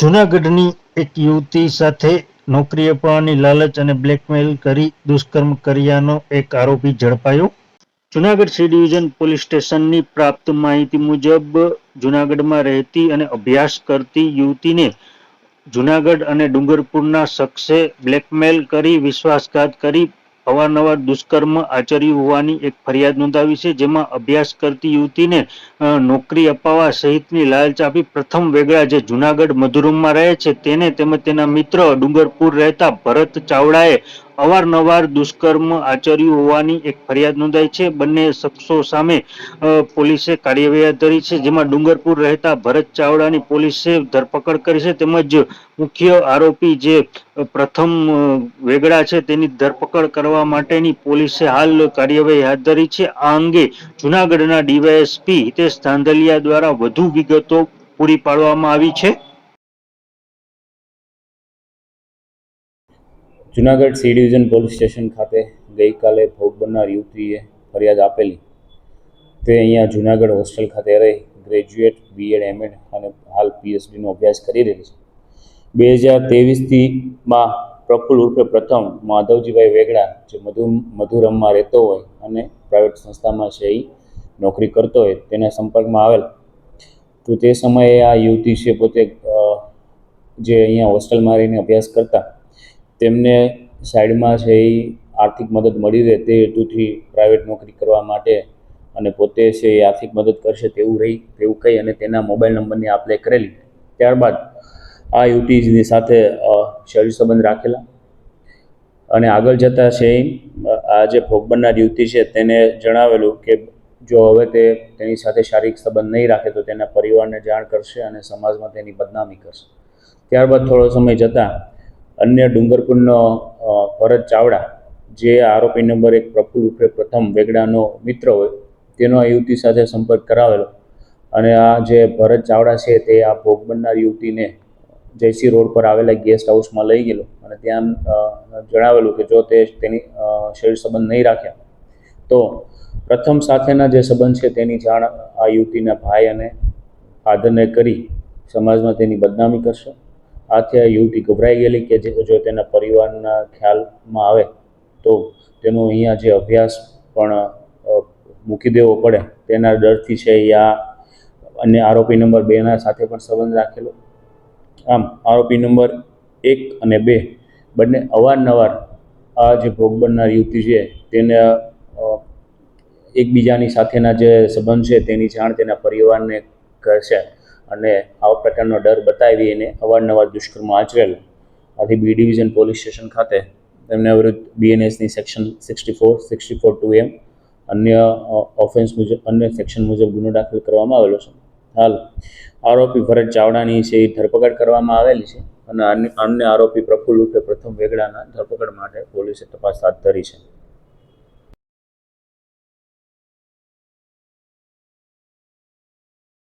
જૂનાગઢની એક યુવતી સાથે નોકરી અપાવવાની લાલચ અને બ્લેકમેલ કરી દુષ્કર્મ કર્યાનો એક આરોપી ઝડપાયો. જૂનાગઢ સી ડિવિઝન પોલીસ સ્ટેશનની પ્રાપ્ત માહિતી મુજબ જૂનાગઢમાં રહેતી અને અભ્યાસ કરતી યુવતીને જૂનાગઢ અને ડુંગરપુરના શખ્સે બ્લેકમેલ કરી વિશ્વાસઘાત કરી અવારનવાર દુષ્કર્મ આચર્યું હોવાની એક ફરિયાદ નોંધાવી છે, જેમાં અભ્યાસ કરતી યુવતીને નોકરી અપાવવા સહિતની લાલચ આપી પ્રથમ વેગળા જે જૂનાગઢ મધુરમમાં રહે છે તેને તેમજ તેના મિત્ર ડુંગરપુર રહેતા ભરત ચાવડાએ અવારનવાર દુષ્કર્મ આચર્યું હોવાની એક ફરિયાદ નોંધાઈ છે. બંને શખ્સો સામે પોલીસે કાર્યવાહી હાથ ધરી છે, જેમાં ડુંગરપુર રહેતા ભરત ચાવડાની પોલીસે ધરપકડ કરી છે, તેમજ મુખ્ય આરોપી જે પ્રથમ વેગળા છે તેની ધરપકડ કરવા માટેની પોલીસે હાલ કાર્યવાહી હાથ ધરી છે. આ અંગે જૂનાગઢના ડીવાયએસપી હિતેશ ધાંધલિયા દ્વારા વધુ વિગતો પૂરી પાડવામાં આવી છે. Junagadh C division police station ખાતે ગઈકાલે ભોગ બનનાર યુવતીએ ફરિયાદ આપેલી. તે અહીંયા જૂનાગઢ હોસ્ટેલ ખાતે રહી ગ્રેજ્યુએટ બીએડ એમએડ અને હાલ પીએચડીનો અભ્યાસ કરી રહી છે. 2023માં પ્રફુલ્લ ઉર્ફે પ્રથમ માધવજીભાઈ વેગડા જે મધુરમમાં રહેતો હોય અને પ્રાઇવેટ સંસ્થામાં છે એ નોકરી કરતો હોય તેના સંપર્કમાં આવેલ. તો તે સમયે આ યુવતી છે પોતે જે અહીંયા હોસ્ટેલમાં રહીને અભ્યાસ કરતા તેમને સાઈડમાં છે એ આર્થિક મદદ મળી રહે તે હેતુથી પ્રાઇવેટ નોકરી કરવા માટે અને પોતે છે એ આર્થિક મદદ કરશે તેવું કહી અને તેના મોબાઈલ નંબરની આપ લે કરેલી. ત્યારબાદ આ યુવતીની સાથે શરીર સંબંધ રાખેલા અને આગળ જતાં છે આ જે ભોગ બનનાર યુવતી છે તેને જણાવેલું કે જો હવે તે તેની સાથે શારીરિક સંબંધ નહીં રાખે તો તેના પરિવારને જાણ કરશે અને સમાજમાં તેની બદનામી કરશે. ત્યારબાદ થોડો સમય જતાં અન્ય ડુંગરપુરનો ભરત ચાવડા જે આરોપી નંબર 1 પ્રફુલ્લ ઉર્ફે પ્રથમ વેગડાનો મિત્ર હોય તેનો આ યુવતી સાથે સંપર્ક કરાવેલો અને આ જે ભરત ચાવડા છે તે આ ભોગ બનનાર યુવતીને જયસી રોડ પર આવેલા ગેસ્ટ હાઉસમાં લઈ ગયેલો અને ત્યાં જણાવેલું કે જો તે તેની શરીર સંબંધ નહીં રાખ્યા તો પ્રથમ સાથેના જે સંબંધ છે તેની જાણ આ યુવતીના ભાઈ અને ફાધરને કરી સમાજમાં તેની બદનામી કરશે. આથી આ યુવતી ગભરાઈ ગયેલી કે જો તેના પરિવારના ખ્યાલમાં આવે તો તેનો અહીંયા જે અભ્યાસ પણ મૂકી દેવો પડે તેના ડરથી છે એ આ અન્ય આરોપી નંબર 2ના સાથે પણ સંબંધ રાખેલો. આમ આરોપી નંબર 1 અને 2 બંને અવારનવાર આ જે ભોગ બનનાર યુવતી છે તેને એકબીજાની સાથેના જે સંબંધ છે તેની જાણ તેના પરિવારને કરશે અને આવા પ્રકારનો ડર બતાવી એને અવારનવાર દુષ્કર્મ આચરેલા. આથી બી ડિવિઝન પોલીસ સ્ટેશન ખાતે તેમના વિરુદ્ધ બીએનએસની સેક્શન 64, 64(2)M અન્ય ઓફેન્સ મુજબ અન્ય સેક્શન મુજબ ગુનો દાખલ કરવામાં આવેલો છે. હાલ આરોપી ભરત ચાવડાની છે એ ધરપકડ કરવામાં આવેલી છે અને અન્ય આરોપી પ્રફુલ્લ ઉર્ફે પ્રથમ વેગડાના ધરપકડ માટે પોલીસે તપાસ હાથ ધરી છે.